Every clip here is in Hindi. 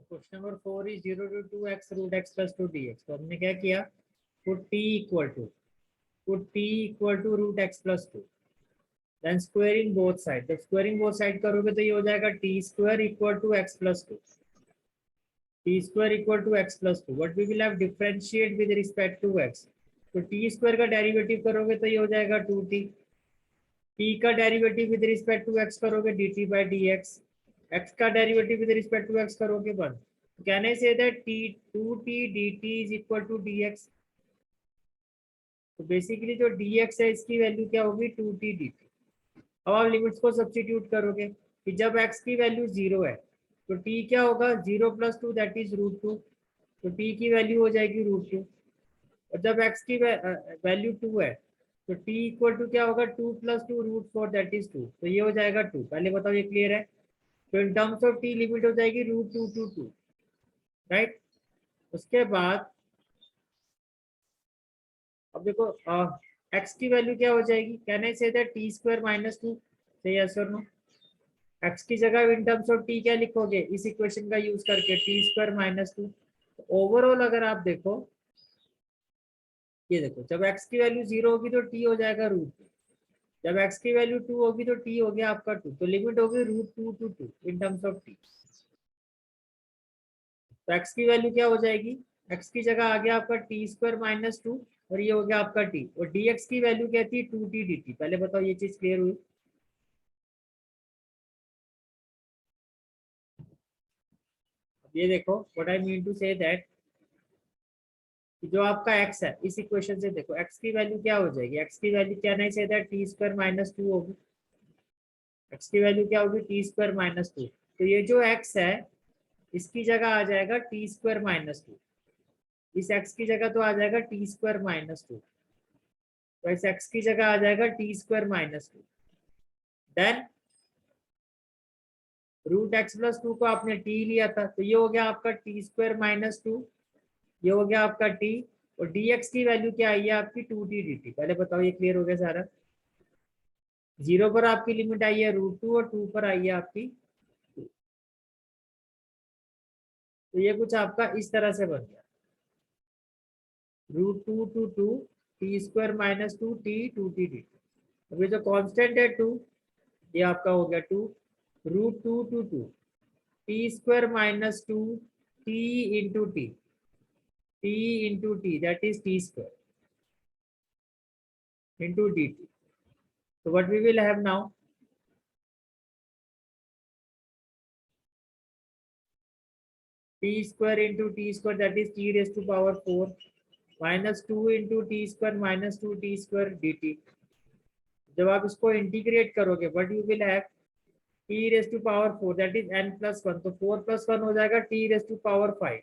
Question number 4 is 0 to 2x root x plus 2 dx। तो हमने क्या किया, put t equal to root x plus 2, then squaring both side. जब स्क्वायरिंग बोथ साइड करोगे तो ये हो जाएगा t square equal to x plus 2, t square equal to x plus 2। What we will have differentiate with respect to x। तो t स्क्वायर का डेरिवेटिव करोगे तो ये हो जाएगा 2t, t का derivative with respect to x करोगे dt बाई dx, x का derivative with respect to x करोगे 1। Can I say that t 2t dt is equal to dx। तो बेसिकली जो dx है इसकी वैल्यू क्या होगी 2t dt। अब आप लिमिट्स को सब्स्टिट्यूट करोगे कि जब x की वैल्यू 0 है तो t क्या होगा 0 प्लस 2 दैट इज रूट 2, तो t की वैल्यू हो जाएगी रूट 2। और जब x की वैल्यू 2 है तो t इक्वल टू क्या होगा 2 प्लस 2 रूट 4 दैट इज 2, तो ये हो जाएगा 2। पहले बताओ ये क्लियर है। तो इन टर्म्स ऑफ t लिमिट हो जाएगी रूट 2 टू 2, राइट। उसके बाद अब देखो x की वैल्यू क्या हो जाएगी, can I say that T square minus 2, से यस और नो। x की जगह इन टर्म्स ऑफ t क्या लिखोगे इस इक्वेशन का यूज करके टी स्क्वायर माइनस 2। ओवरऑल अगर आप देखो, ये देखो जब x की वैल्यू 0 होगी तो t हो जाएगा रूट 2, जब x की वैल्यू 2 होगी तो t हो गया आपका 2, तो लिमिट होगी root 2 to 2 in terms of t। तो x की वैल्यू क्या हो जाएगी, x की जगह आ गया आपका टी स्क्वायर माइनस 2 और ये हो गया आपका t, और dx की वैल्यू क्या थी 2t dt। पहले बताओ ये चीज क्लियर हुई। अब ये देखो what I mean to say that जो आपका x है इस इक्वेशन से देखो x की वैल्यू क्या हो जाएगी, x की वैल्यू क्या नहीं say that T square minus 2 होगी। x की वैल्यू क्या होगी टी स्क्वायर माइनस 2, तो ये जो x है इसकी जगह आ जाएगा टी स्क्वायर माइनस 2, इस x की जगह तो आ जाएगा टी स्क्वायर माइनस 2, तो इस x की जगह आ जाएगा t square minus 2। Then root x plus 2 को आपने t लिया था तो ये हो गया आपका टी स्क्वायर माइनस 2, ये हो गया आपका t, और dx की वैल्यू क्या आई है आपकी 2t dt। पहले बताओ ये क्लियर हो गया सारा। 0 पर आपकी लिमिट आई है रूट 2 और 2 पर आई है आपकी 2। तो ये कुछ आपका इस तरह से बन गया root 2 to 2 t square minus 2 t 2t dt। अभी जो कांस्टेंट है 2, ये आपका हो गया 2 root 2 to 2 t square minus 2 t into t that is t square into dt। तो what we will have now, t square into t square that is t raise to power 4 minus 2 into t square minus 2 t square dt। जब आप इसको इंटीग्रेट करोगे what you will have t raise to power 4 that is n plus 1, तो 4 प्लस 1 हो जाएगा t raise to power 5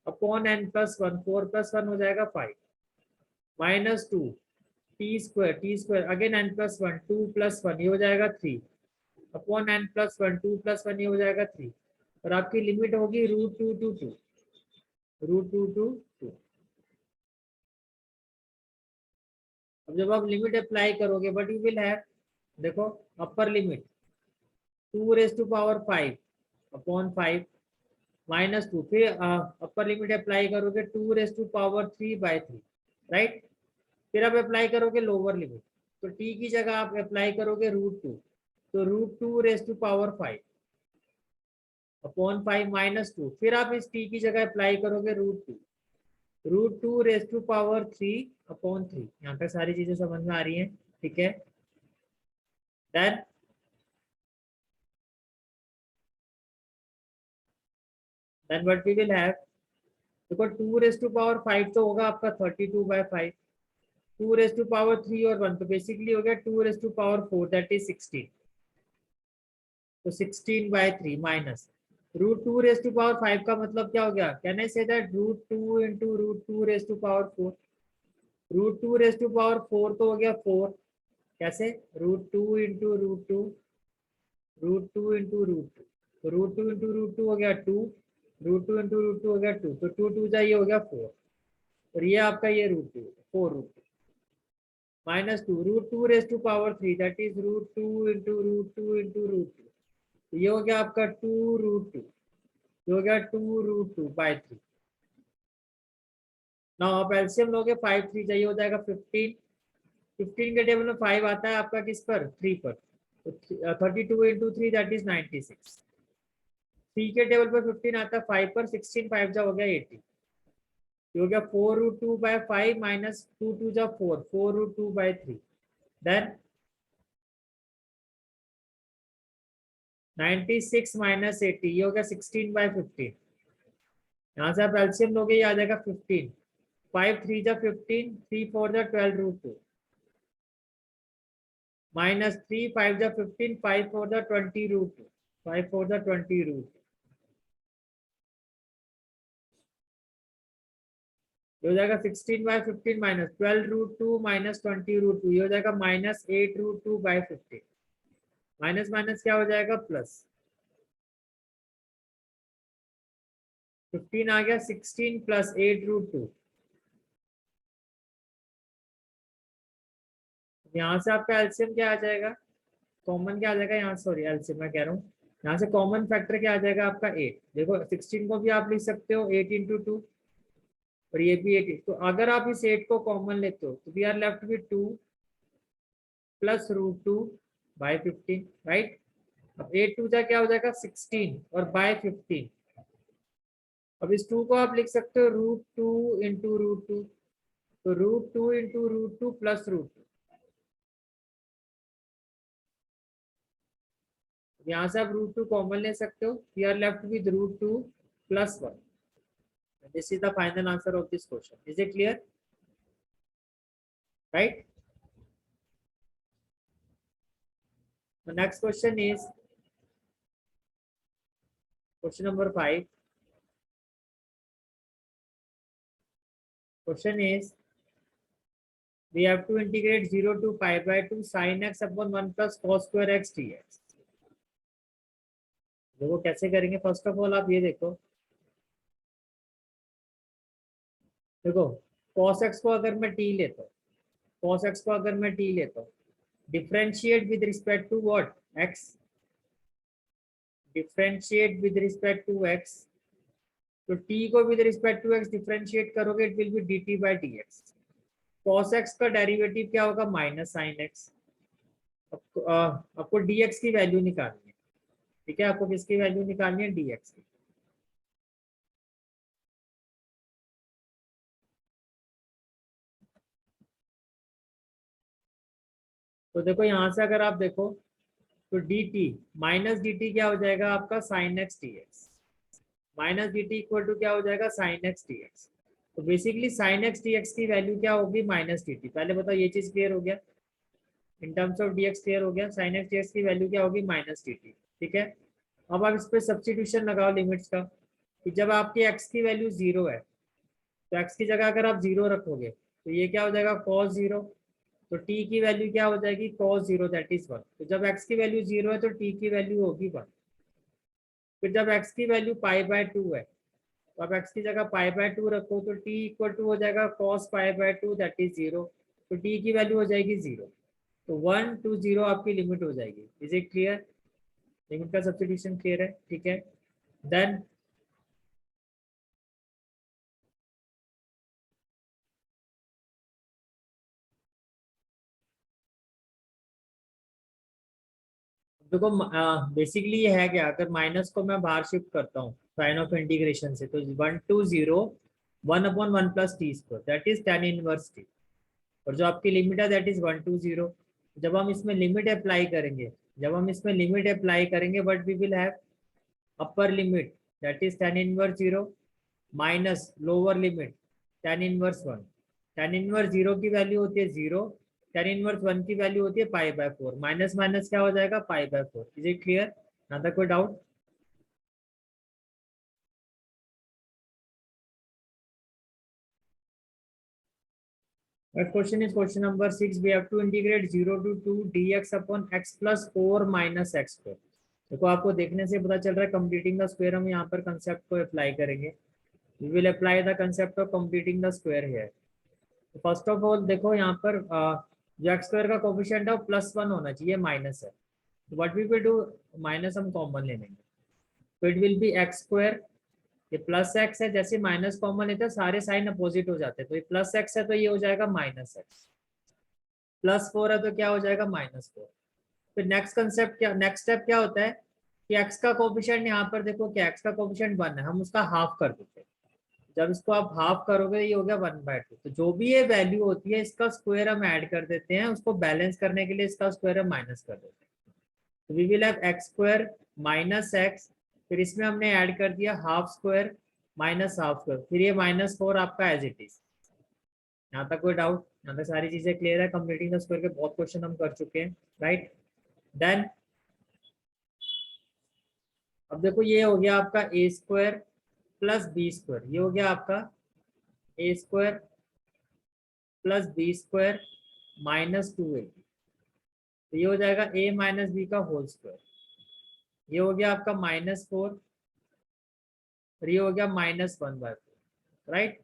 upon n plus 1, 4 plus 1 हो जाएगा 5 minus 2 t square again n plus 1 2 plus 1 ये हो जाएगा 3 अपॉन n प्लस 1 2 प्लस 1 ये हो जाएगा 3, और आपकी लिमिट होगी रूट 2 टू 2, रूट 2 टू 2। अब जब आप लिमिट अप्लाई करोगे बट यू विल हैव, देखो upper limit 2 raise to power 5 upon 5 minus 2, फिर अपर लिमिट अप्लाई करोगे 2 raise to power 3 by 3, right. फिर आप अप्लाई करोगे लोअर लिमिट, तो t की जगह आप अप्लाई करोगे रूट 2, तो root 2 raise to power 5 upon 5 minus 2, फिर आप इस t की जगह अप्लाई करोगे root two raise to power 3 upon 3। यहाँ तक सारी चीजें समझ में आ रही हैं, ठीक है। Then what we will have, देखो 2 रेज टू पावर 5 तो होगा आपका 32 बाय 5, 2 रेज टू पावर 3 और 1 तो बेसिकली हो गया 2 raise to power 4 that is 16, तो 16 by 3 minus root 2 raise to power 5 का मतलब क्या हो गया, can I say that root 2 into root 2 raise to power 4, root 2 raise to power 4 तो हो गया 4, कैसे root 2 into root two into root two हो गया 2, रूट 2 इंटू रूट 2 हो गया 2, तो 2 2 जा ये हो गया 4, और ये आपका ये root 2 4 root 2 minus 2 root 2 raise to power 3 that is root 2 into root 2 into root 2, तो ये हो गया आपका 2 रूट 2 ये हो गया 2√2/3। ना आप एलसीएम लोगे 5 3 चाहिए हो जाएगा 15। 15 के टेबल में 5 आता है आपका किस पर 3 पर, तो 32 into 3 दैट इज 96। 3 के टेबल पर 15 आता है 5 पर, 16 5 जा हो गया 80। ये हो गया 4√2/5 माइनस 2 2 जा 4, 4√2/3 देन 96 माइनस 80, ये हो गया 16/15। यहाँ से आप एलसीएम लोगे ये आ जाएगा 15। 5 3 जा 15, 3 4 जा 12√2 माइनस 3 5 जा 15, 5 4 जा 20√2, 5 4 जा 20√2, ये हो जाएगा 16/15 माइनस 12√2 माइनस 20√2, ये हो जाएगा माइनस 8√2/15। माइनस माइनस क्या हो जाएगा प्लस, 15 आ गया 16 प्लस 8√2। यहाँ से आपका एलसीएम क्या आ जाएगा, कॉमन क्या आ जाएगा यहाँ, सॉरी एलसीएम मैं कह रहा हूँ, यहाँ से कॉमन फैक्टर क्या आ जाएगा आपका 8। देखो 16 को भी आप लिख सकते हो 8 into 2 और ये भी 8। तो अगर आप इस 8 को कॉमन लेते हो तो we are left with 2 plus √2/15, right. अब 8 2 जा क्या हो जाएगा 16 और बाय 15। अब इस 2 को आप लिख सकते हो √2 into √2, तो √2 into √2 प्लस √2। यहाँ से आप √2 कॉमन ले सकते हो, we are left with √2 plus 1। This is the final answer of this question. Is it clear, right. The next question is question number 5. Question is we have to integrate 0 to pi by 2 sin x upon 1 plus cos square x dx। देखो कैसे करेंगे, फर्स्ट ऑफ ऑल आप ये देखो, देखो cos x को अगर मैं t लेता हूँ, cos x को अगर मैं t लेता हूँ, differentiate with respect to what x, differentiate with respect to x, तो t को with respect to x differentiate करोगे it will be dt by dx। cos x का डेरिवेटिव क्या होगा माइनस साइन x। आपको dx की वैल्यू निकालनी है, ठीक है, आपको किसकी वैल्यू निकालनी है dx की। तो देखो यहाँ से अगर आप देखो तो dt माइनस dt क्या हो जाएगा आपका sine x dx, minus dt equal to क्या हो जाएगा साइन एक्स dx। तो बेसिकली साइन एक्स dx की वैल्यू क्या होगी माइनस dt। पहले बताओ ये चीज क्लियर हो गया, इन टर्म्स ऑफ dx क्लियर हो गया, साइन एक्स dx की वैल्यू क्या होगी माइनस dt, ठीक है। अब आप इस पे सब्स्टिट्यूशन लगाओ लिमिट्स का, कि जब आपकी x की वैल्यू 0 है तो x की जगह अगर आप 0 रखोगे तो ये क्या हो जाएगा cos 0, तो t की वैल्यू क्या हो जाएगी cos 0 दैट इज 1। तो जब x की वैल्यू 0 है तो t की वैल्यू होगी 1। फिर जब x की वैल्यू π/2 है तो आप x की जगह π/2 रखो तो t इक्वल टू हो जाएगा cos π/2 दैट इज 0, तो t की वैल्यू हो जाएगी 0। तो 1 to 0 आपकी लिमिट हो जाएगी। इज इट क्लियर, लिमिट का सब्स्टिट्यूशन क्लियर है, ठीक है। देन देखो बेसिकली ये है क्या, अगर माइनस को मैं बाहर शिफ्ट करता हूँ साइन ऑफ इंटीग्रेशन से, तो 1 to 0 1/1 plus T square that is tan inverse T, और जो आपकी लिमिट है दैट इज 1 to 0। जब हम इसमें लिमिट अप्लाई करेंगे, जब हम इसमें लिमिट अप्लाई करेंगे but we will have upper limit that is tan inverse 0 minus lower limit tan inverse 1। tan inverse 0 की वैल्यू होती है 0, tan इनवर्स 1 की वैल्यू होती है π/4, माइनस माइनस क्या हो जाएगा π/4। इज इट क्लियर, ना कोई doubt. Next question is question number 6. We have to integrate 0 to 2 dx upon x plus 4 minus x square। देखो आपको देखने से पता चल रहा है कंप्लीटिंग द स्क्वायर, हम यहाँ पर कंसेप्ट को अप्लाई करेंगे। We will apply the concept of completing the square here। First of all देखो यहाँ पर जो एक्स स्क्वायर का कोफिशिएंट है वो +1 होना चाहिए, माइनस है, तो what we will do minus हम कॉमन ले लेंगे, तो it will be x square ये प्लस एक्स है, जैसे माइनस कॉमन लेते हैं सारे साइन अपोजिट हो जाते हैं, तो ये प्लस एक्स है तो ये हो जाएगा माइनस एक्स, प्लस 4 है तो क्या हो जाएगा -4। फिर नेक्स्ट कंसेप्ट क्या, नेक्स्ट स्टेप क्या होता है कि x का कोफिशिएंट यहाँ पर देखो कि x का कोफिशिएंट 1 है, हम उसका हाफ कर देते हैं। जब इसको आप हाफ करोगे ये हो गया 1/2। तो जो भी ये वैल्यू होती है इसका स्क्वायर हम ऐड कर देते हैं, उसको बैलेंस करने के लिए इसका स्क्वायर हम माइनस कर देते हैं। तो we will have x square minus x, फिर इसमें हमने ऐड कर दिया half square minus half square, फिर ये -4 आपका एज इट इज। यहाँ तक कोई डाउट? यहाँ तक सारी चीजें क्लियर है? कंप्लीटिंग द स्क्वायर के बहुत क्वेश्चन हम कर चुके हैं, राइट। देन अब देखो ये हो गया आपका a square plus b square, ये हो गया आपका a square plus b square -2ab, तो ये हो जाएगा a माइनस बी का होल स्क्वायर, ये हो गया आपका -4 और ये हो गया -1/4, राइट।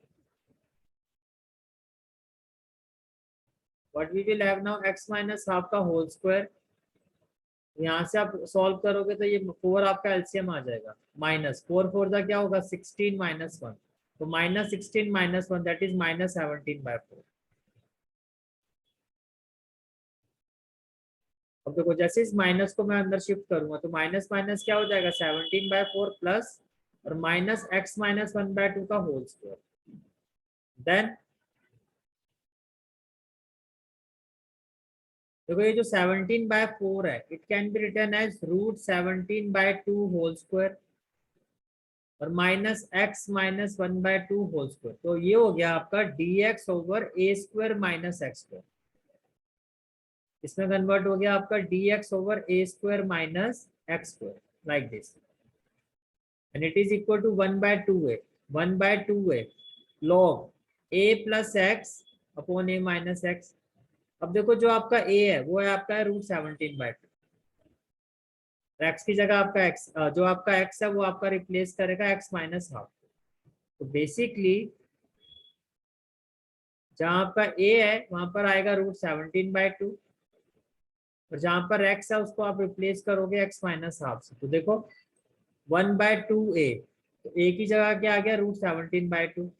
What we will have now x minus half का होल स्क्वायर, यहाँ से आप सॉल्व करोगे तो ये 4 आपका एलसीएम आ जाएगा, -4 क्या होगा 16 -1, तो -16 -1 दैट इज -17/4। अब देखो जैसे इस माइनस को मैं अंदर शिफ्ट करूंगा तो माइनस माइनस क्या हो जाएगा 17/4 प्लस और -x-1/2 का होल स्क्वायर। देन देखो ये जो 17/4 है it can be written as √17/2 whole square और -x-1/2 होल स्क्वायर, तो ये हो गया आपका dx/a² - x²। इसमें कन्वर्ट हो गया आपका dx/a² - x², like this, and it is equal to 1/2a, 1/2a log a plus x upon a minus x। अब देखो जो आपका a है वो है आपका √17/2, x की जगह आपका x, जो आपका x है वो आपका रिप्लेस करेगा x माइनस हाफ। तो बेसिकली जहां आपका a है वहां पर आएगा √17/2 और जहां पर x है उसको आप रिप्लेस करोगे x माइनस हाफ से। तो देखो 1/2a, तो a की जगह क्या आ गया √17/2,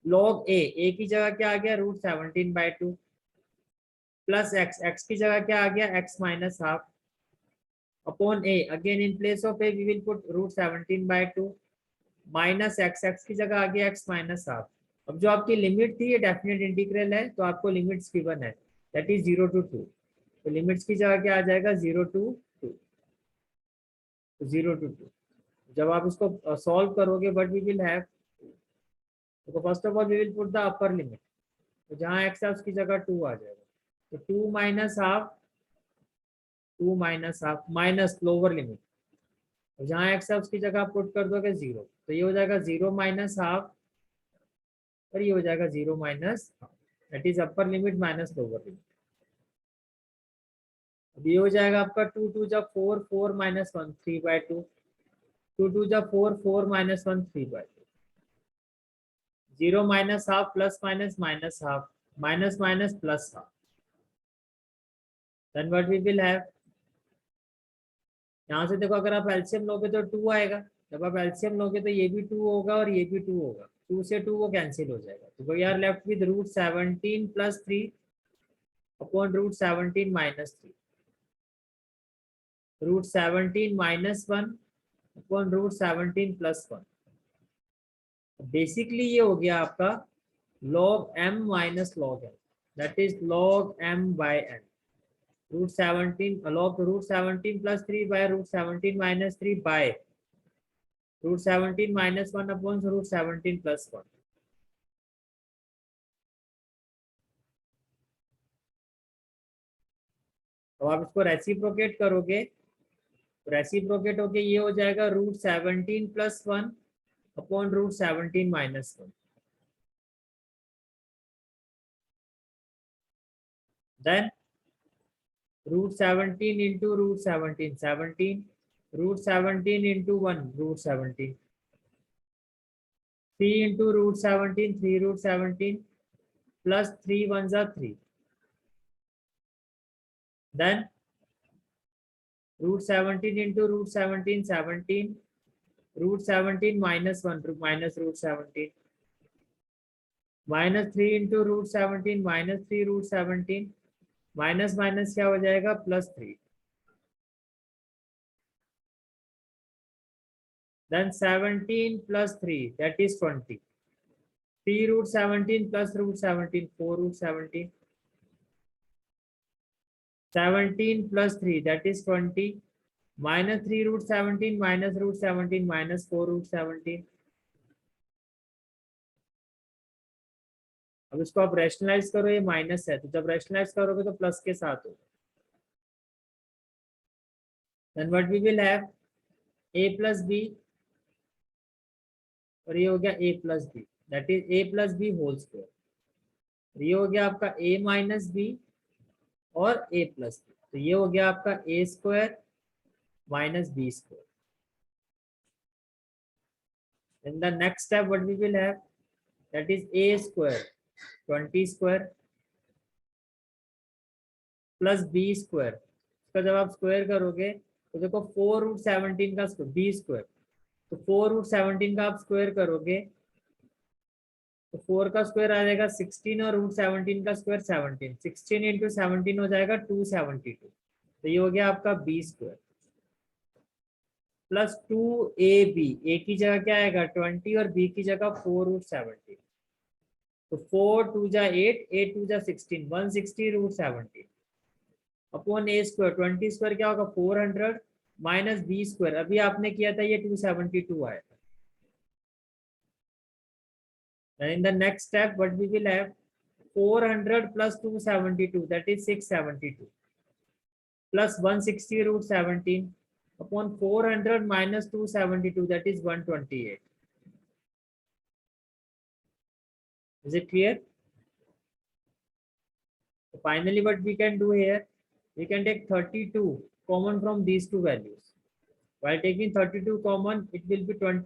log a की जगह क्या आ गया √17/2 प्लस x की जगह क्या आ गया x minus half upon a, again in place of a we will put √17/2 minus x की जगह आ गया x माइनस हाफ। अब जो आपकी लिमिट थी ये डेफिनेट इंटीग्रल है तो आपको लिमिट्स गिवन है, दैट इज 0 to 2, तो लिमिट्स की जगह क्या आ जाएगा 0 to 2, 0 to 2। जब आप इसको सॉल्व करोगे बट वी विल हैव, तो first of all we will put the upper limit, तो जहाँ x है उसकी जगह 2 आ जाएगा, तो 2 minus half, 2 minus half minus lower limit, तो जहाँ x है उसकी जगह आप पुट कर दोगे 0, तो ये हो जाएगा 0 माइनस हाफ और ये हो जाएगा 0 minus half, that is upper limit minus lower limit. अब ये हो जाएगा आपका 2 2 जा 4, 4 माइनस 1 3/2, 2 2 जा 4, 4 minus 1 3/2, 0 minus half plus minus minus half minus minus plus half, then what we will have, यहाँ से देखो अगर आप एलसीएम लोगे तो 2 आएगा, जब आप एलसीएम लोगे तो ये भी 2 होगा और ये भी 2 होगा, 2 से 2 वो कैंसिल हो जाएगा, तो we are left with √17 + 3 upon √17 - 3, √17 - 1 upon √17 + 1। Basically ये हो गया आपका log m minus log n, that is log m/n, √17 log √17 + 3 by √17 - 3 by √17 - 1 upon √17 + 1। अब आप इसको रेसिप्रोकेट करोगे, रेसिप्रोकेट होके ये हो जाएगा √17 + 1 upon √17 - 1, then √17 into √17 17, √17 into 1 √17, 3 into √17 3 √17 plus 3 ones are 3, then √17 into √17 17, root 17 minus 1 minus root 17 minus 3 into root 17 minus 3 root 17 minus minus क्या हो जाएगा +3 then 17 plus 3 that is 20 3 root 17 plus root 17 4 root 17 17 plus 3 that is 20 minus 3 root 17 minus root 17 minus 4 root 17 अब इसको आप रैशनलाइज करो ये माइनस है तो जब रैशनलाइज करोगे तो प्लस के साथ हो then what we will have a plus b और ये हो गया a plus b that is a plus b whole square ये हो गया आपका a minus b और a plus b तो ये हो गया आपका a square minus b square then the next step what we will have that is a square 20 square plus b square इसका जब आप स्क्वायर करोगे तो देखो 4 रूट 17 का b स्क्वायर तो 4 रूट 17 का आप स्क्वायर करोगे तो 4 का स्क्वायर आ जाएगा 16 और रूट 17 का स्क्वायर 17 16 इंटू 17 हो जाएगा 272 तो ये हो गया आपका b square plus 2ab a की जगह क्या आएगा 20 और b की जगह 4 रूट 17 तो 4 2 जा 8 8 2 जा 16 160 root 17 upon a square 20 square क्या होगा 400 माइनस b स्क्वायर अभी आपने किया था ये 272 आया था then in the next step what we will have 400 plus 272 that is 672 plus 160 root 17 upon 400 minus 272 that is 128 is it clear so finally what we can do here we can take 32 common from these two values while taking 32 common it will be 20